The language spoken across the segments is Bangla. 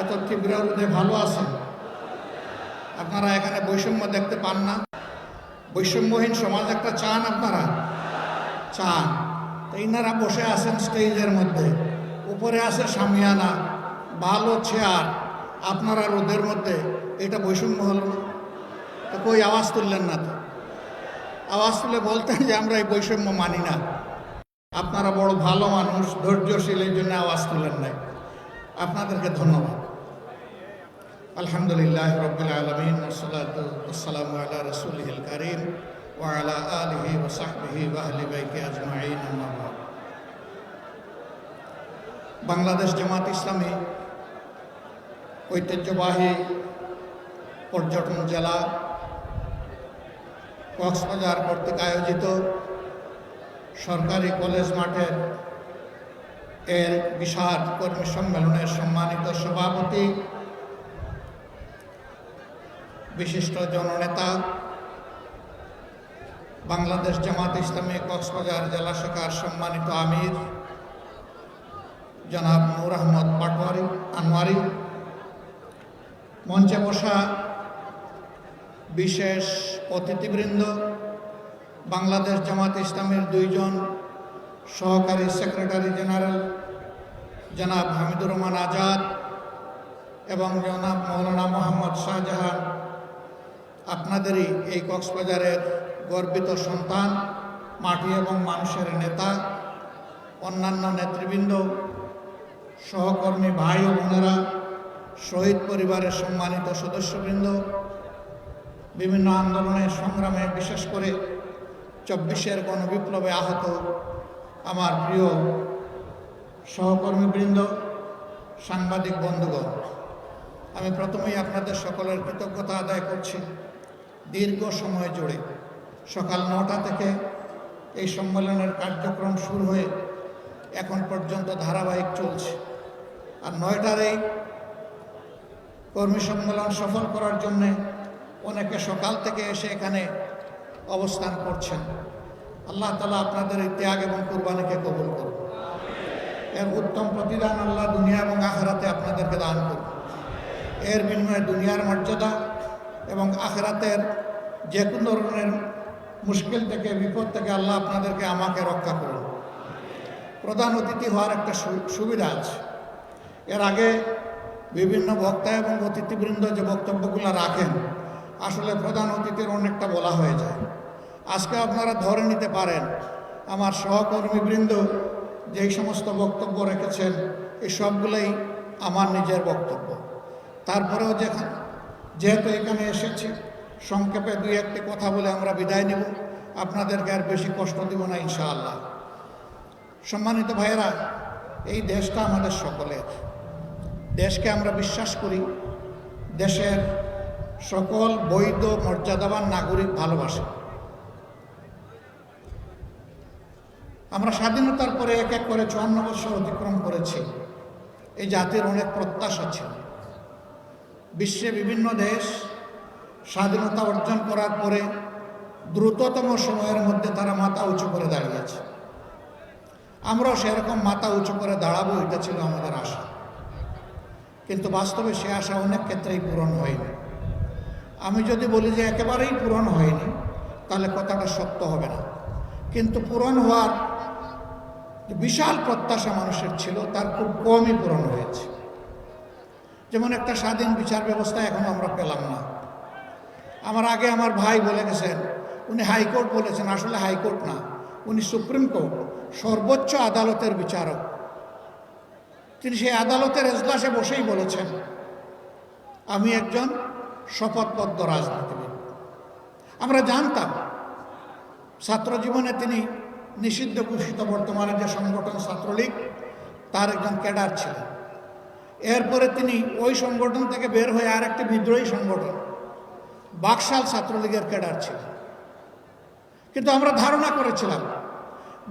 এত তীব্র রোদে ভালো আছেন? আপনারা এখানে বৈষম্য দেখতে পান না? বৈষম্যহীন সমাজ একটা চান আপনারা? চান। ইনারা বসে আছেন স্টেজের মধ্যে, উপরে আছে সামিয়ানা, ভালো চেয়ার, আপনারা রোদের মধ্যে, এটা বৈষম্য হলো না? তো কই আওয়াজ তুললেন না? তো আওয়াজ তুলে বলতেন যে আমরা এই বৈষম্য মানি না। আপনারা বড় ভালো মানুষ, ধৈর্যশীল, এই জন্য আওয়াজ তুলেন নাই। আপনাদেরকে ধন্যবাদ। আলহামদুলিল্লাহ রাব্বিল আলামিন ওয়াসসালাতু ওয়াসসালামু আলা রাসূলিল কারীম ওয়া আলা আলিহি ওয়া সাহবিহি ওয়া আহলি বাইতি আজমাইন, আম্মা বা'দ। বাংলাদেশ জামাত ইসলামী ঐতিহ্যবাহী পর্যটন জেলা কক্সবাজার কর্তৃক আয়োজিত সরকারি কলেজ মাঠের এর বিশাল কর্মী সম্মেলনের সম্মানিত সভাপতি, বিশিষ্ট জননেতা, বাংলাদেশ জামাত ইসলামী কক্সবাজার জেলা শাখার সম্মানিত আমির জনাব নূর আহমদ পাটোয়ারি আনোয়ারি, মঞ্চে বসা বিশেষ অতিথিবৃন্দ, বাংলাদেশ জামাত ইসলামীর দুইজন সহকারী সেক্রেটারি জেনারেল জনাব হামিদুর রহমান আজাদ এবং জনাব মৌলানা মোহাম্মদ শাহজাহান, আপনাদেরই এই কক্সবাজারের গর্বিত সন্তান, মাটি এবং মানুষের নেতা, অন্যান্য নেতৃবৃন্দ, সহকর্মী ভাই ও বোনেরা, শহীদ পরিবারের সম্মানিত সদস্যবৃন্দ, বিভিন্ন আন্দোলনের সংগ্রামে বিশেষ করে 24-এর গণবিপ্লবে আহত আমার প্রিয় সহকর্মীবৃন্দ, সাংবাদিক বন্ধুগণ, আমি প্রথমেই আপনাদের সকলের কৃতজ্ঞতা আদায় করছি। দীর্ঘ সময় জুড়ে সকাল 9টা থেকে এই সম্মেলনের কার্যক্রম শুরু হয়ে এখন পর্যন্ত ধারাবাহিক চলছে। আর 9টার এই কর্মী সম্মেলন সফল করার জন্যে অনেকে সকাল থেকে এসে এখানে অবস্থান করছেন। আল্লাহ তাআলা আপনাদের এই ত্যাগ এবং কুরবানিকে কবুল করুন। এর উত্তম প্রতিদান আল্লাহ দুনিয়া এবং আখিরাতে আপনাদেরকে দান করুন। এর বিনিময়ে দুনিয়ার মর্যাদা এবং আখিরাতের যে কোনো ধরনের মুশকিল থেকে, বিপদ থেকে আল্লাহ আপনাদেরকে আমাকে রক্ষা করুন। প্রধান অতিথি হওয়ার একটা সুবিধা আছে। এর আগে বিভিন্ন বক্তা এবং অতিথিবৃন্দ যে বক্তব্যগুলো রাখেন, আসলে প্রধান অতিথির অনেকটা বলা হয়ে যায়। আজকে আপনারা ধরে নিতে পারেন আমার সহকর্মীবৃন্দ যেই সমস্ত বক্তব্য রেখেছেন, এই সবগুলোই আমার নিজের বক্তব্য। তারপরেও যেহেতু এখানে এসেছি, সংক্ষেপে 2-1টি কথা বলে আমরা বিদায় নেব। আপনাদেরকে আর বেশি কষ্ট দেব না ইনশাআল্লাহ। সম্মানিত ভাইয়েরা, এই দেশটা আমাদের সকলের। দেশকে আমরা বিশ্বাস করি, দেশের সকল বৈধ মর্যাদাবান নাগরিক ভালোবাসে। আমরা স্বাধীনতার পরে এক এক করে 54 বছর অতিক্রম করেছি। এই জাতির অনেক প্রত্যাশা ছিল। বিশ্বে বিভিন্ন দেশ স্বাধীনতা অর্জন করার পরে দ্রুততম সময়ের মধ্যে তারা মাথা উঁচু করে দাঁড়িয়েছে। আমরাও সেরকম মাথা উঁচু করে দাঁড়াবো, এটা ছিল আমাদের আশা। কিন্তু বাস্তবে সে আশা অনেক ক্ষেত্রেই পূরণ হয়নি। আমি যদি বলি যে একেবারেই পূরণ হয়নি, তাহলে কথাটা সত্য হবে না। কিন্তু পূরণ হওয়ার বিশাল প্রত্যাশা মানুষের ছিল, তার খুব কমই পূরণ হয়েছে। যেমন একটা স্বাধীন বিচার ব্যবস্থা এখন আমরা পেলাম না। আমার আগে আমার ভাই বলে গেছেন, উনি হাইকোর্ট বলেছেন, আসলে হাইকোর্ট না, উনি সুপ্রিম কোর্ট, সর্বোচ্চ আদালতের বিচারক। তিনি সেই আদালতের এজলাসে বসেই বলেছেন, আমি একজন শপথবদ্ধ রাজনীতিবিদ। আমরা জানতাম ছাত্র জীবনে তিনি নিষিদ্ধ ঘোষিত বর্তমানে যে সংগঠন ছাত্রলীগ, তার একজন ক্যাডার ছিলেন। এরপরে তিনি ওই সংগঠন থেকে বের হয়ে আর একটি বিদ্রোহী সংগঠন বাকশাল ছাত্রলীগের ক্যাডার ছিলেন। কিন্তু আমরা ধারণা করেছিলাম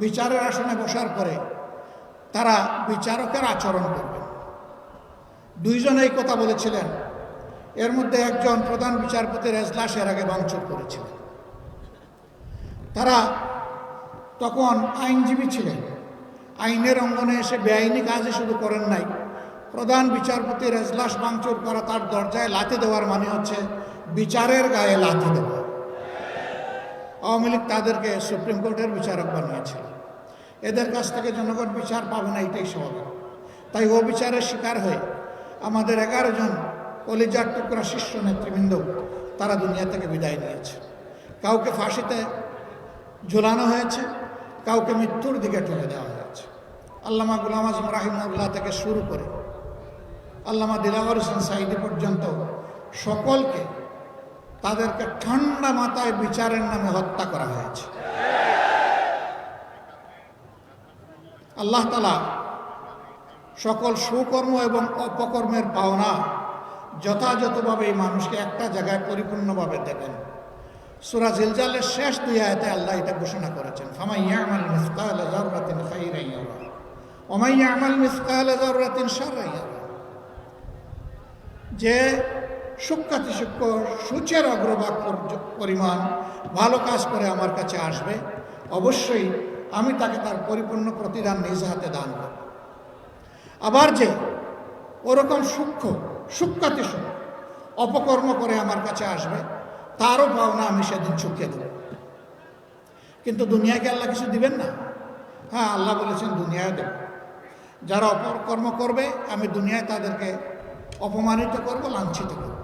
বিচারের আসনে বসার পরে তারা বিচারকের আচরণ করবেন। দুইজন এই কথা বলেছিলেন। এর মধ্যে একজন প্রধান বিচারপতির এজলাসের আগে ভাঙচুর করেছিলেন। তারা তখন আইনজীবী ছিলেন। আইনের অঙ্গনে এসে বেআইনি কাজে শুরু করেন নাই, প্রধান বিচারপতির এজলাস ভাঙচুর করা, তার দরজায় লাথি দেওয়ার মানে হচ্ছে বিচারের গায়ে লাথি দেওয়া। আওয়ামী লীগ তাদেরকে সুপ্রিম কোর্টের বিচারক বানিয়েছিল। এদের কাছ থেকে জনগণ বিচার পাবে না, এটাই স্বাভাবিক। তাই ও বিচারের শিকার হয়ে আমাদের 11 জন কলিজার টুকরা শীর্ষ নেতৃবৃন্দ তারা দুনিয়া থেকে বিদায় নিয়েছে। কাউকে ফাঁসিতে ঝুলানো হয়েছে, কাউকে মৃত্যুর দিকে ঠেলে দেওয়া হয়েছে। আল্লামা গোলাম আজম রাহিমাহুল্লাহ থেকে শুরু করে আল্লামা দিলাওয়ার হোসেন সাঈদী পর্যন্ত সকলকে তাদেরকে ঠান্ডা মাথায় বিচারের নামে হত্যা করা হয়েছে। আল্লাহ তাআলা সকল সুকর্ম এবং অপকর্মের পাওনা যথাযথভাবে এই মানুষকে একটা জায়গায় পরিপূর্ণভাবে দেবেন। সূরা জিলজালের শেষ 2 আয়াতে আল্লাহ এটা ঘোষণা করেছেন, ফামান ইয়ামাল মিসকালা যাররাতিন খাইরান ইয়ারা ওয়া মান ইয়ামাল মিসকালা যাররাতিন শাররান ইয়ারা। যে সূক্ষ্মাতি সূক্ষ্ম সূচের অগ্রভাগ পরিমাণ ভালো কাজ করে আমার কাছে আসবে, অবশ্যই আমি তাকে তার পরিপূর্ণ প্রতিদান নিজ হাতে দান করব। আবার যে ওরকম সূক্ষ্মাতি সূক্ষ্ম অপকর্ম করে আমার কাছে আসবে, তারও পাওনা আমি সেদিন চুকিয়ে দেব। কিন্তু দুনিয়াকে আল্লাহ কিছু দিবেন না? হ্যাঁ, আল্লাহ বলেছেন দুনিয়ায় দেব। যারা অপকর্ম করবে আমি দুনিয়ায় তাদেরকে অপমানিত করব, লাঞ্ছিত করব।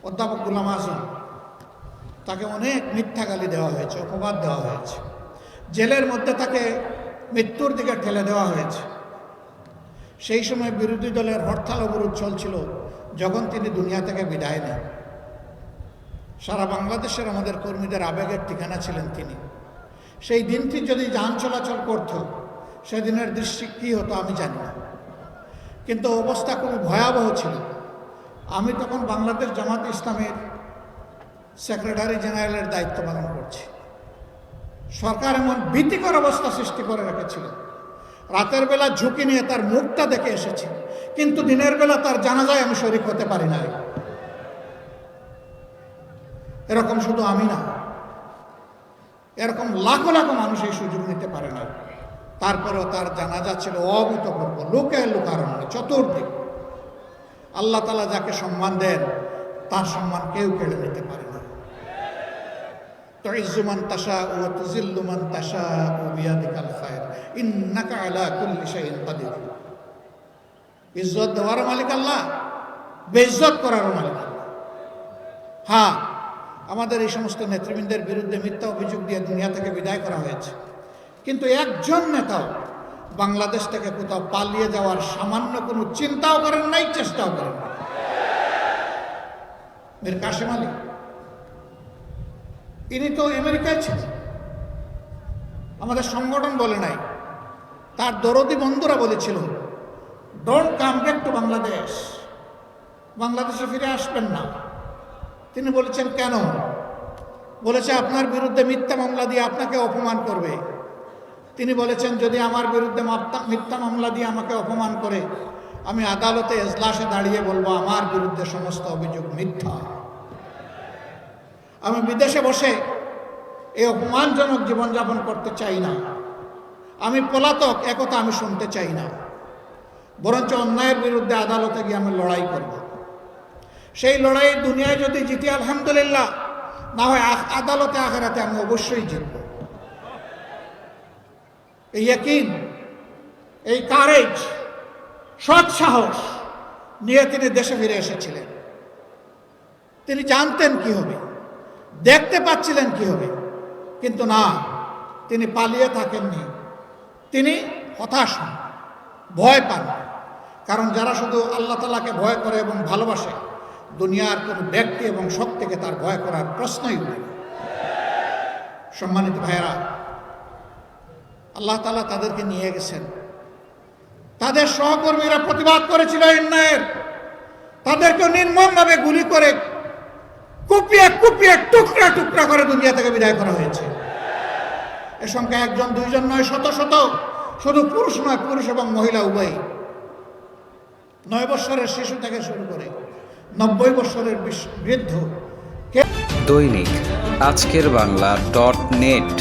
অধ্যাপক গোলাম আজম, তাকে অনেক মিথ্যা গালি দেওয়া হয়েছে, অপবাদ দেওয়া হয়েছে, জেলের মধ্যে তাকে মৃত্যুর দিকে ঠেলে দেওয়া হয়েছে। সেই সময় বিরোধী দলের হরতাল অবরোধ চলছিল যখন তিনি দুনিয়া থেকে বিদায় নেন। সারা বাংলাদেশের আমাদের কর্মীদের আবেগের ঠিকানা ছিলেন তিনি। সেই দিনটি যদি যান চলাচল করত, সেদিনের দৃশ্য কী হতো আমি জানি না, কিন্তু অবস্থা খুবই ভয়াবহ ছিল। আমি তখন বাংলাদেশ জামাত ইসলামের সেক্রেটারি জেনারেলের দায়িত্ব পালন করছি। সরকার এমন ভীতিকর অবস্থা সৃষ্টি করে রেখেছিল, রাতের বেলা ঝুঁকি নিয়ে তার মুখটা দেখে এসেছি, কিন্তু দিনের বেলা তার জানাজায় আমি শরীক হতে পারি না। এরকম শুধু আমি না, এরকম লাখো লাখো মানুষ এই সুযোগ নিতে পারে না। তারপরেও তার জানাজা ছিল অভূতপূর্ব, লোকে লোকারণ্য, চতুর্দিক। আল্লাহ তাআলা যাকে সম্মান দেন তার সম্মান কেউ কেড়ে নিতে পারে না। তুইজ্জু মান তাশাউ ওয়া তুযিল্লু মান তাশাউ বিয়াদিকাল খায়র ইন্নাকা আলা কুল্লি শাইইন কাদির। ইজ্জত দেওয়ার মালিক আল্লাহ, বেইজ্জত করার মালিক আল্লাহ। হ্যাঁ, আমাদের এই সমস্ত নেতৃবৃন্দের বিরুদ্ধে মিথ্যা অভিযোগ দিয়ে দুনিয়া থেকে বিদায় করা হয়েছে, কিন্তু একজন নেতাও বাংলাদেশ থেকে কোথাও পালিয়ে যাওয়ার সামান্য কোনো চিন্তাও করেন নাই, চেষ্টাও করেন না। মীর কাসেম আলী, ইনি তো আমেরিকায় ছিলেন, আমাদের সংগঠন বলে নাই, তার দরদি বন্ধুরা বলেছিল don't come back to Bangladesh, বাংলাদেশে ফিরে আসবেন না। তিনি বলেছেন কেন? বলেছে আপনার বিরুদ্ধে মিথ্যা মামলা দিয়ে আপনাকে অপমান করবে। তিনি বলেছেন যদি আমার বিরুদ্ধে মিথ্যা মামলা দিয়ে আমাকে অপমান করে, আমি আদালতে এজলাসে দাঁড়িয়ে বলবো আমার বিরুদ্ধে সমস্ত অভিযোগ মিথ্যা। আমি বিদেশে বসে এই অপমানজনক জীবনযাপন করতে চাই না, আমি পলাতক, একথা আমি শুনতে চাই না। বরঞ্চ অন্যায়ের বিরুদ্ধে আদালতে গিয়ে আমি লড়াই করব। সেই লড়াই দুনিয়ায় যদি জিতি আলহামদুলিল্লাহ, না হয় আদালতে আখেরাতে আমি অবশ্যই জিতব। এই ইয়াকিন, এই কারেজ, সৎ সাহস নিয়ে তিনি দেশে ফিরে এসেছিলেন। তিনি জানতেন কি হবে, দেখতে পাচ্ছিলেন কি হবে, কিন্তু না, তিনি পালিয়ে থাকেননি। তিনি হতাশ হন, ভয় পান। কারণ যারা শুধু আল্লাহ তাআলাকে ভয় করে এবং ভালোবাসে, দুনিয়ার কোনো ব্যক্তি এবং শক্তিকে তার ভয় করার প্রশ্নই উঠে না। সম্মানিত ভাইয়েরা, আল্লাহ তাআলা তাদেরকে নিয়ে গেছেন। তাদের সহকর্মীরা প্রতিবাদ করেছিল অন্যায়ের, তাদেরকে নির্মমভাবে গুলি করে কুপিয়ে কুপিয়ে টুকরা টুকরা করে দুনিয়া থেকে বিদায় করা হয়েছে। এ সংখ্যা একজন দুইজন নয়, শত শত, শুধু পুরুষ নয়, পুরুষ এবং মহিলা উভয়ই। 9 বছরের শিশু থেকে শুরু করে 90 বছরের বৃদ্ধ। দৈনিক আজকের বাংলা .net